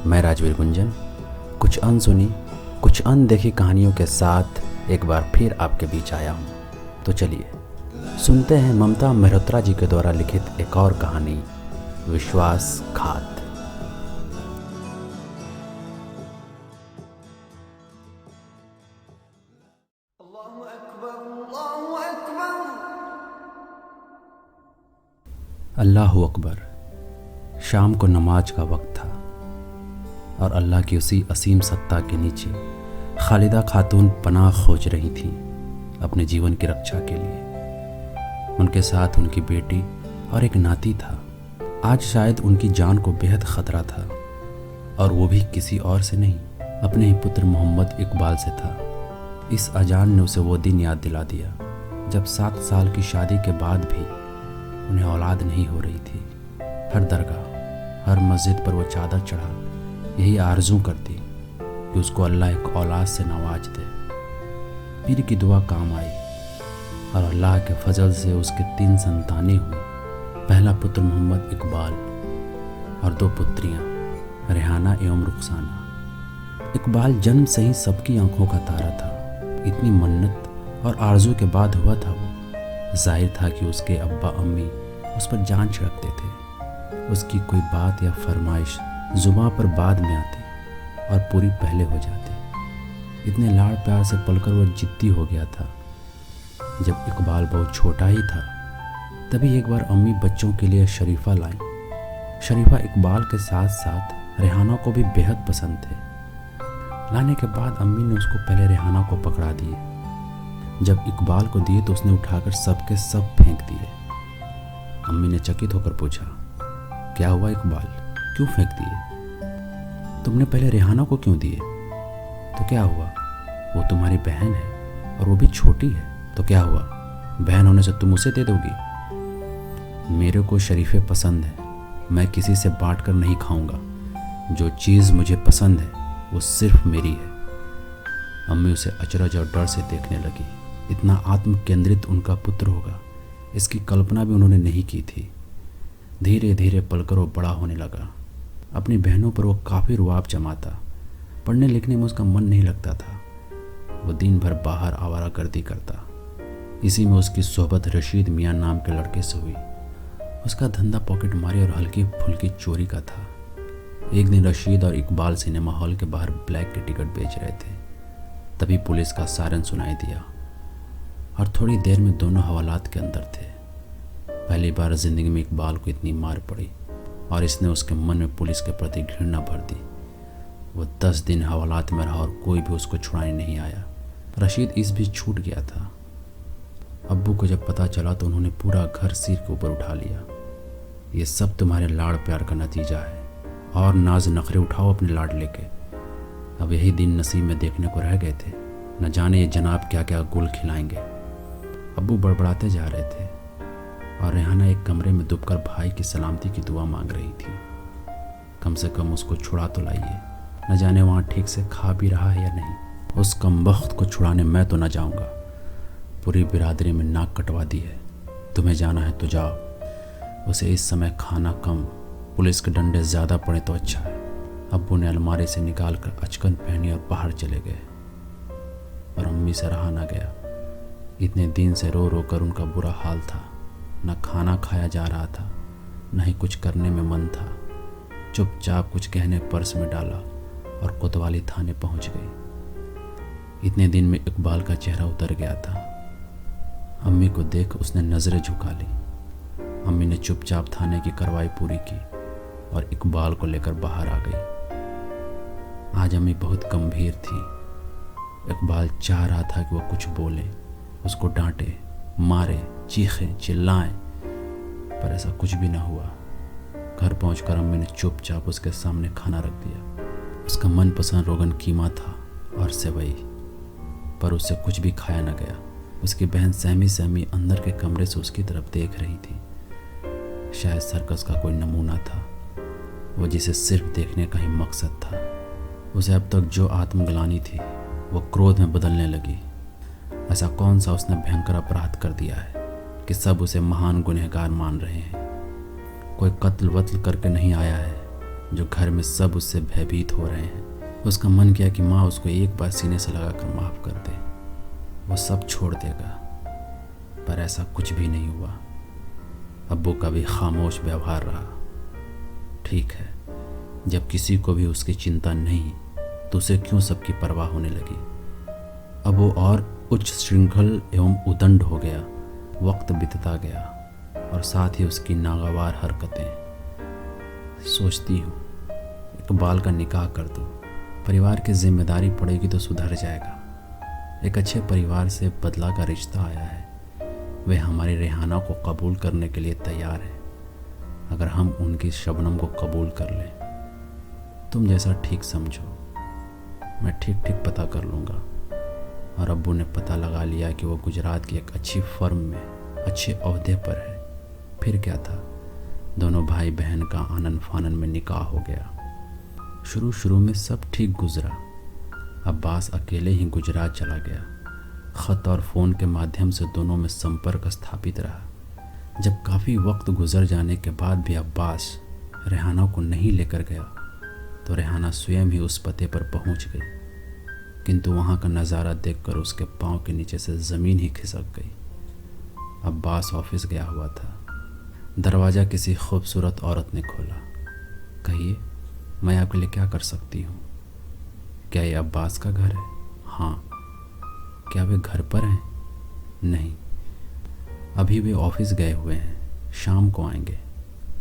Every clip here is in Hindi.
मैं राजवीर गुंजन कुछ अनसुनी कुछ अनदेखी कहानियों के साथ एक बार फिर आपके बीच आया हूँ। तो चलिए सुनते हैं ममता मेहरोत्रा जी के द्वारा लिखित एक और कहानी, विश्वासघात। अल्लाहु अकबर। शाम को नमाज का वक्त था और अल्लाह की उसी असीम सत्ता के नीचे खालिदा खातून पनाह खोज रही थी अपने जीवन की रक्षा के लिए। उनके साथ उनकी बेटी और एक नाती था। आज शायद उनकी जान को बेहद ख़तरा था और वो भी किसी और से नहीं, अपने ही पुत्र मोहम्मद इकबाल से था। इस अजान ने उसे वो दिन याद दिला दिया जब 7 साल की शादी के बाद भी उन्हें औलाद नहीं हो रही थी। हर दरगाह, हर मस्जिद पर वो चादर चढ़ा यही आरजू करती कि उसको अल्लाह एक औलाद से नवाज दे। पीर की दुआ काम आई और अल्लाह के फजल से उसके 3 संतानें हुई। पहला पुत्र मोहम्मद इकबाल और 2 पुत्रियां रेहाना एवं रुखसाना। इकबाल जन्म से ही सबकी आंखों का तारा था। इतनी मन्नत और आरजू के बाद हुआ था वो। जाहिर था कि उसके अब्बा अम्मी उस पर जान छिड़कते थे। उसकी कोई बात या फरमाइश जुबां पर बाद में आती और पूरी पहले हो जाती। इतने लाड़ प्यार से पलकर वो जिद्दी हो गया था। जब इकबाल बहुत छोटा ही था तभी एक बार अम्मी बच्चों के लिए शरीफा लाई। शरीफा इकबाल के साथ साथ रेहाना को भी बेहद पसंद थे। लाने के बाद अम्मी ने उसको पहले रेहाना को पकड़ा दिए। जब इकबाल को दिए तो उसने उठाकर सबके सब फेंक दिए। अम्मी ने चकित होकर पूछा, क्या हुआ इकबाल, क्यों फेंक दिए? तुमने पहले रेहाना को क्यों दिए? तो क्या हुआ, वो तुम्हारी बहन है और वो भी छोटी है। तो क्या हुआ, बहन होने से तुम उसे दे दोगी? मेरे को शरीफे पसंद है, मैं किसी से बांट कर नहीं खाऊंगा। जो चीज़ मुझे पसंद है वो सिर्फ मेरी है। अम्मी उसे अचरज और डर से देखने लगी। इतना आत्म केंद्रित उनका पुत्र होगा, इसकी कल्पना भी उन्होंने नहीं की थी। धीरे धीरे पलकर वो बड़ा होने लगा। अपनी बहनों पर वो काफ़ी रुआब जमाता। पढ़ने लिखने में उसका मन नहीं लगता था। वो दिन भर बाहर आवारागर्दी करता। इसी में उसकी सोहबत रशीद मियाँ नाम के लड़के से हुई। उसका धंधा पॉकेट मारी और हल्की फुल्की चोरी का था। एक दिन रशीद और इकबाल सिनेमा हॉल के बाहर ब्लैक के टिकट बेच रहे थे। तभी पुलिस का सायरन सुनाई दिया और थोड़ी देर में दोनों हवालात के अंदर थे। पहली बार जिंदगी में इकबाल को इतनी मार पड़ी और इसने उसके मन में पुलिस के प्रति घृणा भर दी। वो 10 दिन हवालात में रहा और कोई भी उसको छुड़ाने नहीं आया। रशीद इस बीच छूट गया था। अब्बू को जब पता चला तो उन्होंने पूरा घर सिर के ऊपर उठा लिया। ये सब तुम्हारे लाड़ प्यार का नतीजा है और नाज नखरे उठाओ अपने लाड़ लेके। अब यही दिन नसीब में देखने को रह गए थे। न जाने ये जनाब क्या क्या गुल खिलाएंगे। अब्बू बड़बड़ाते जा रहे थे और रेहाना एक कमरे में दुबकर भाई की सलामती की दुआ मांग रही थी। कम से कम उसको छुड़ा तो लाइए। न जाने वहाँ ठीक से खा भी रहा है या नहीं। उस कमबख्त को छुड़ाने मैं तो न जाऊँगा। पूरी बिरादरी में नाक कटवा दी है। तुम्हें जाना है तो जाओ। उसे इस समय खाना कम, पुलिस के डंडे ज़्यादा पड़े तो अच्छा है। अब्बू ने अलमारी से निकाल कर अचकन पहनी और बाहर चले गए। और अम्मी से रहा ना गया। इतने दिन से रो रो कर उनका बुरा हाल था। न खाना खाया जा रहा था, न ही कुछ करने में मन था। चुपचाप कुछ गहने पर्स में डाला और कोतवाली थाने पहुंच गई। इतने दिन में इकबाल का चेहरा उतर गया था। अम्मी को देख उसने नज़रें झुका ली। अम्मी ने चुपचाप थाने की कार्रवाई पूरी की और इकबाल को लेकर बाहर आ गई। आज अम्मी बहुत गंभीर थी। इकबाल चाह रहा था कि वो कुछ बोले, उसको डांटे, मारे, चीखें, चिल्लाएं, पर ऐसा कुछ भी ना हुआ। घर पहुंचकर अम्मी ने चुपचाप उसके सामने खाना रख दिया। उसका मनपसंद रोगन कीमा था और सेवई, पर उससे कुछ भी खाया न गया। उसकी बहन सहमी सहमी अंदर के कमरे से उसकी तरफ देख रही थी। शायद सर्कस का कोई नमूना था वो, जिसे सिर्फ देखने का ही मकसद था। उसे अब तक जो आत्मग्लानि थी वो क्रोध में बदलने लगी। ऐसा कौन सा उसने भयंकर अपराध कर दिया है कि सब उसे महान गुनहगार मान रहे हैं। कोई कत्ल वत्ल करके नहीं आया है, जो घर में सब उससे भयभीत हो रहे हैं। उसका मन किया कि माँ उसको एक बार सीने से लगाकर माफ़ कर दे, वो सब छोड़ देगा, पर ऐसा कुछ भी नहीं हुआ। अब्बू का भी खामोश व्यवहार रहा। ठीक है, जब किसी को भी उसकी चिंता नहीं तो उसे क्यों सबकी परवाह होने लगी। अब वो और उच्च श्रृंखल एवं उदंड हो गया। वक्त बीतता गया और साथ ही उसकी नागवार हरकतें। सोचती हूँ इकबाल का निकाह कर दूँ, परिवार की जिम्मेदारी पड़ेगी तो सुधर जाएगा। एक अच्छे परिवार से बदला का रिश्ता आया है, वे हमारी रेहाना को कबूल करने के लिए तैयार है। अगर हम उनकी शबनम को कबूल कर लें, तुम जैसा ठीक समझो, मैं ठीक ठीक पता कर लूँगा। और अब्बू ने पता लगा लिया कि वो गुजरात की एक अच्छी फर्म में अच्छे ओहदे पर है। फिर क्या था, दोनों भाई बहन का आनन फानन में निकाह हो गया। शुरू में सब ठीक गुजरा। अब्बास अकेले ही गुजरात चला गया। ख़त और फ़ोन के माध्यम से दोनों में संपर्क स्थापित रहा। जब काफ़ी वक्त गुजर जाने के बाद भी अब्बास रेहाना को नहीं लेकर गया तो रेहाना स्वयं ही उस पते पर पहुंच गई, किंतु वहां का नज़ारा देखकर उसके पांव के नीचे से ज़मीन ही खिसक गई। अब्बास ऑफिस गया हुआ था। दरवाज़ा किसी खूबसूरत औरत ने खोला। कहिए, मैं आपके लिए क्या कर सकती हूँ? क्या ये अब्बास का घर है? हाँ। क्या वे घर पर हैं? नहीं, अभी वे ऑफिस गए हुए हैं, शाम को आएंगे।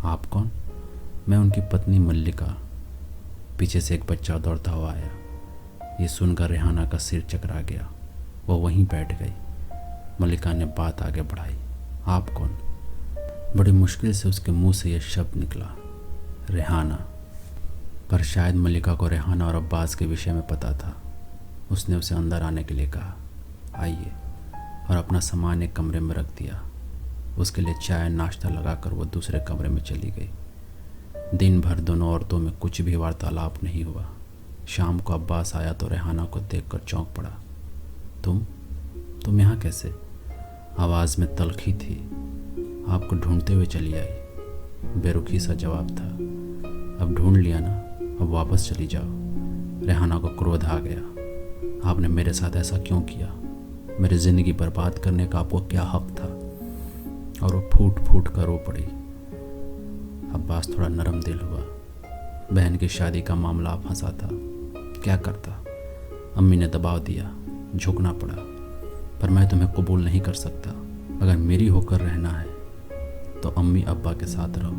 आप कौन? मैं उनकी पत्नी मल्लिका। पीछे से एक बच्चा दौड़ता हुआ आया। ये सुनकर रेहाना का सिर चकरा गया। वो वहीं बैठ गई। मल्लिका ने बात आगे बढ़ाई। आप कौन? बड़ी मुश्किल से उसके मुंह से यह शब्द निकला, रेहाना। पर शायद मल्लिका को रेहाना और अब्बास के विषय में पता था। उसने उसे अंदर आने के लिए कहा, आइए, और अपना सामान एक कमरे में रख दिया। उसके लिए चाय नाश्ता लगाकर वो दूसरे कमरे में चली गई। दिन भर दोनों औरतों में कुछ भी वार्तालाप नहीं हुआ। शाम को अब्बास आया तो रेहाना को देखकर चौंक पड़ा। तुम यहाँ कैसे? आवाज़ में तलखी थी। आपको ढूंढते हुए चली आई, बेरुखी सा जवाब था। अब ढूंढ लिया ना, अब वापस चली जाओ। रेहाना को क्रोध आ गया। आपने मेरे साथ ऐसा क्यों किया? मेरी ज़िंदगी बर्बाद करने का आपको क्या हक था? और वो फूट फूट कर रो पड़ी। अब्बास थोड़ा नरम दिल हुआ। बहन की शादी का मामला आप फंसा था, क्या करता? अम्मी ने दबाव दिया, झुकना पड़ा। पर मैं तुम्हें कबूल नहीं कर सकता। अगर मेरी होकर रहना है तो अम्मी अब्बा के साथ रहो,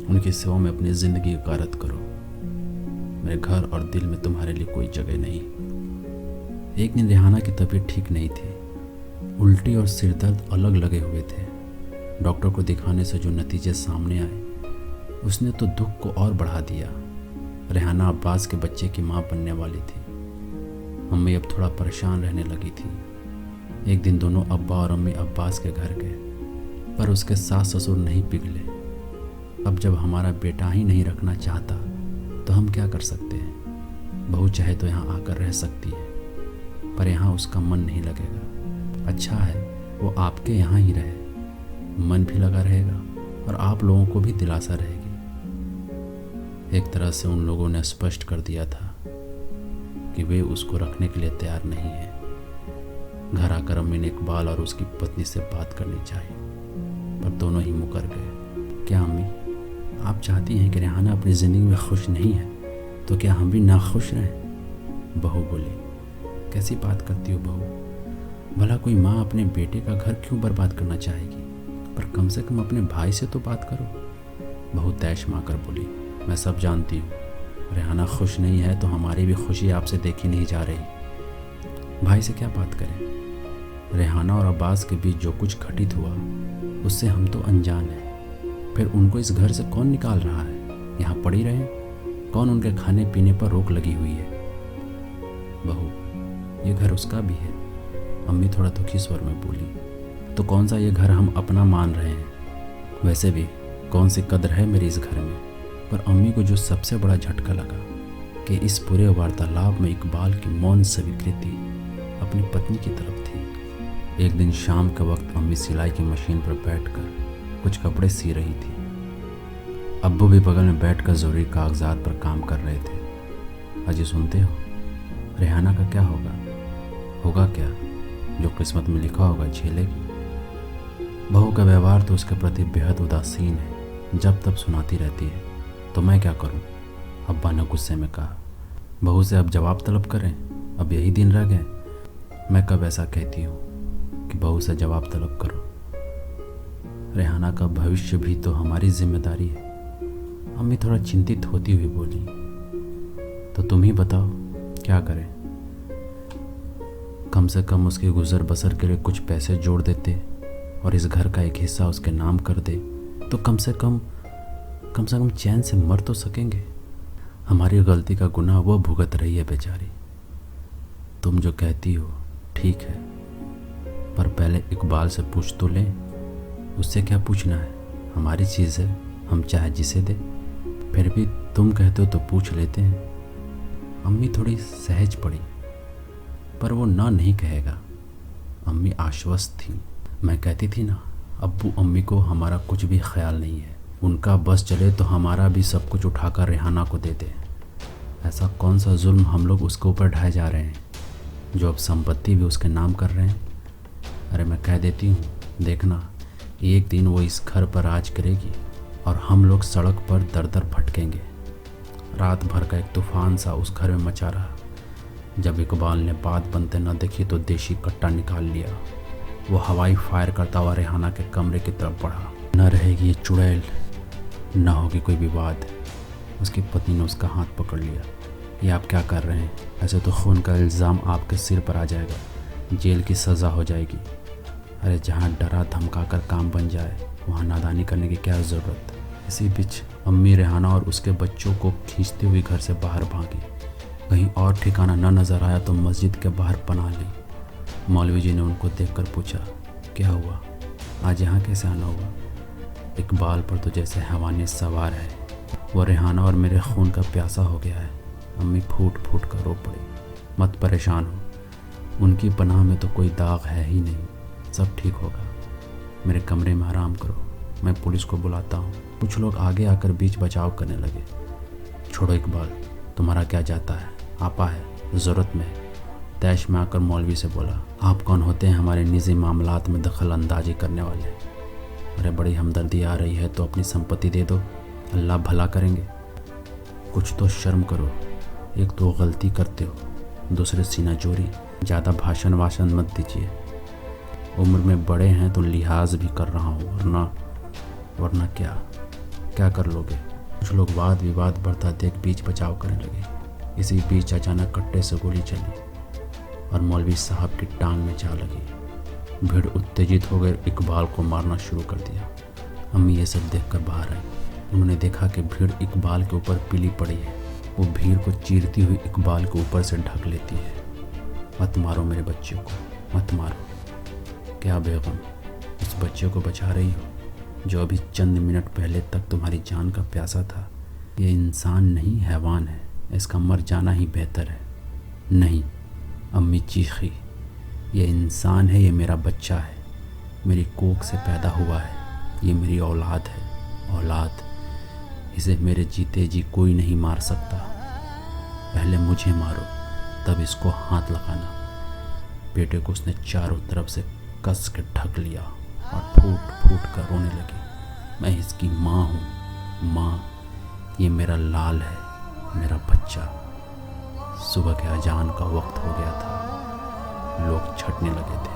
उनकी सेवा में अपनी ज़िंदगी गारत करो। मेरे घर और दिल में तुम्हारे लिए कोई जगह नहीं। एक दिन रेहाना की तबीयत ठीक नहीं थी। उल्टी और सिरदर्द अलग लगे हुए थे। डॉक्टर को दिखाने से जो नतीजे सामने आए, उसने तो दुख को और बढ़ा दिया। रेहाना अब्बास के बच्चे की माँ बनने वाली थी। अम्मी अब थोड़ा परेशान रहने लगी थी। एक दिन दोनों अब्बा और अम्मी अब्बास के घर गए, पर उसके सास ससुर नहीं पिघले। अब जब हमारा बेटा ही नहीं रखना चाहता तो हम क्या कर सकते हैं? बहू चाहे तो यहाँ आकर रह सकती है, पर यहाँ उसका मन नहीं लगेगा। अच्छा है वो आपके यहाँ ही रहे, मन भी लगा रहेगा और आप लोगों को भी दिलासा रहेगी। एक तरह से उन लोगों ने स्पष्ट कर दिया था कि वे उसको रखने के लिए तैयार नहीं है। घर आकर अम्मी ने इकबाल और उसकी पत्नी से बात करनी चाहिए, पर दोनों ही मुकर गए। क्या अम्मी, आप चाहती हैं कि रेहाना अपनी ज़िंदगी में खुश नहीं है, तो क्या हम भी नाखुश रहें? बहू बोली। कैसी बात करती हो बहू? भला कोई माँ अपने बेटे का घर क्यों बर्बाद करना चाहेगी? पर कम से कम अपने भाई से तो बात करो। बहू तैश माकर बोली, मैं सब जानती हूँ। रेहाना खुश नहीं है तो हमारी भी खुशी आपसे देखी नहीं जा रही। भाई से क्या बात करें? रेहाना और अब्बास के बीच जो कुछ घटित हुआ उससे हम तो अनजान हैं। फिर उनको इस घर से कौन निकाल रहा है? यहाँ पड़ी रहे? कौन उनके खाने पीने पर रोक लगी हुई है? बहू, ये घर उसका भी है। अम्मी थोड़ा दुखी स्वर में बोली। तो कौन सा ये घर हम अपना मान रहे हैं? वैसे भी कौन सी कदर है मेरी इस घर में? पर अम्मी को जो सबसे बड़ा झटका लगा कि इस पूरे वार्तालाप में इकबाल की मौन स्वीकृति अपनी पत्नी की तरफ थी। एक दिन शाम के वक्त अम्मी सिलाई की मशीन पर बैठकर कुछ कपड़े सी रही थी। अब्बू भी बगल में बैठकर ज़रूरी कागजात पर काम कर रहे थे। अजी सुनते हो, रेहाना का क्या होगा? होगा क्या? जो किस्मत में लिखा होगा झेलेगी। बहू का व्यवहार तो उसके प्रति बेहद उदासीन है, जब तब सुनाती रहती है। तो मैं क्या करूं? अब्बा ने गुस्से में कहा। बहू से अब जवाब तलब करें? अब यही दिन रह गए। मैं कब ऐसा कहती हूँ कि बहू से जवाब तलब करो? रेहाना का भविष्य भी तो हमारी जिम्मेदारी है। अम्मी थोड़ा चिंतित होती हुई बोली। तो तुम ही बताओ क्या करें? कम से कम उसके गुजर बसर के लिए कुछ पैसे जोड़ देते और इस घर का एक हिस्सा उसके नाम कर दे तो कम से कम चैन से मर तो सकेंगे। हमारी गलती का गुनाह वो भुगत रही है बेचारी। तुम जो कहती हो ठीक है, पर पहले इकबाल से पूछ तो लें। उससे क्या पूछना है? हमारी चीज़ है, हम चाहे जिसे दे। फिर भी तुम कहते हो तो पूछ लेते हैं। अम्मी थोड़ी सहज पड़ी, पर वो ना नहीं कहेगा। अम्मी आश्वस्त थी। मैं कहती थी ना, अब्बू अम्मी को हमारा कुछ भी ख्याल नहीं है। उनका बस चले तो हमारा भी सब कुछ उठाकर रेहाना को दे दे। ऐसा कौन सा जुल्म हम लोग उसके ऊपर ढाए जा रहे हैं, जो अब संपत्ति भी उसके नाम कर रहे हैं? अरे मैं कह देती हूँ, देखना एक दिन वो इस घर पर राज करेगी और हम लोग सड़क पर दर दर भटकेंगे। रात भर का एक तूफान सा उस घर में मचा रहा। जब इकबाल ने बात बनते न देखी तो देशी कट्टा निकाल लिया। वो हवाई फायर करता हुआ रेहाना के कमरे की तरफ बढ़ा। न रहेगी ये चुड़ैल, न होगी कोई विवाद। उसकी पत्नी ने उसका हाथ पकड़ लिया। ये आप क्या कर रहे हैं? ऐसे तो खून का इल्ज़ाम आपके सिर पर आ जाएगा, जेल की सज़ा हो जाएगी। अरे जहाँ डरा धमका कर काम बन जाए वहाँ नादानी करने की क्या ज़रूरत? इसी बीच अम्मी रेहाना और उसके बच्चों को खींचती हुई घर से बाहर भागी। कहीं और ठिकाना न नज़र आया तो मस्जिद के बाहर पनाह ली। मौलवी जी ने उनको देखकर पूछा, क्या हुआ? आज यहाँ कैसे आना हुआ? इकबाल पर तो जैसे हैवानियत सवार है। वो रेहाना और मेरे खून का प्यासा हो गया है। अम्मी फूट फूट कर रो पड़ी। मत परेशान हो, उनकी पनाह में तो कोई दाग है ही नहीं, सब ठीक होगा। मेरे कमरे में आराम करो, मैं पुलिस को बुलाता हूँ। कुछ लोग आगे आकर बीच बचाव करने लगे। छोड़ो इकबाल, तुम्हारा क्या जाता है? आपा है, ज़रूरत में। तैश में आकर मौलवी से बोला, आप कौन होते हैं हमारे निजी मामलात में दखल अंदाजी करने वाले? अरे बड़ी हमदर्दी आ रही है तो अपनी संपत्ति दे दो, अल्लाह भला करेंगे। कुछ तो शर्म करो। एक तो गलती करते हो, दूसरे सीना चोरी। ज़्यादा भाषण वाषण मत दीजिए। उम्र में बड़े हैं तो लिहाज भी कर रहा हूँ, वरना क्या कर लोगे? कुछ लोग वाद विवाद बढ़ता देख बीच बचाव करने लगे। इसी बीच अचानक कट्टे से गोली चली और मौलवी साहब की टांग में जा लगी। भीड़ उत्तेजित हो गए, इकबाल को मारना शुरू कर दिया। अम्मी ये सब देखकर बाहर आई। उन्होंने देखा कि भीड़ इकबाल के ऊपर पीली पड़ी है। वो भीड़ को चीरती हुई इकबाल के ऊपर से ढक लेती है। मत मारो मेरे बच्चे को, मत मारो। क्या बेगम, उस बच्चे को बचा रही हो जो अभी चंद मिनट पहले तक तुम्हारी जान का प्यासा था? ये इंसान नहीं, हैवान है। इसका मर जाना ही बेहतर है। नहीं, अम्मी चीखी, ये इंसान है, ये मेरा बच्चा है, मेरी कोख से पैदा हुआ है, ये मेरी औलाद है। औलाद, इसे मेरे जीते जी कोई नहीं मार सकता। पहले मुझे मारो, तब इसको हाथ लगाना। बेटे को उसने चारों तरफ से कस के ढक लिया और फूट फूट कर रोने लगी। मैं इसकी माँ हूँ, माँ, ये मेरा लाल है, मेरा बच्चा। सुबह के अजान का वक्त हो गया था। लोग छटने लगे थे।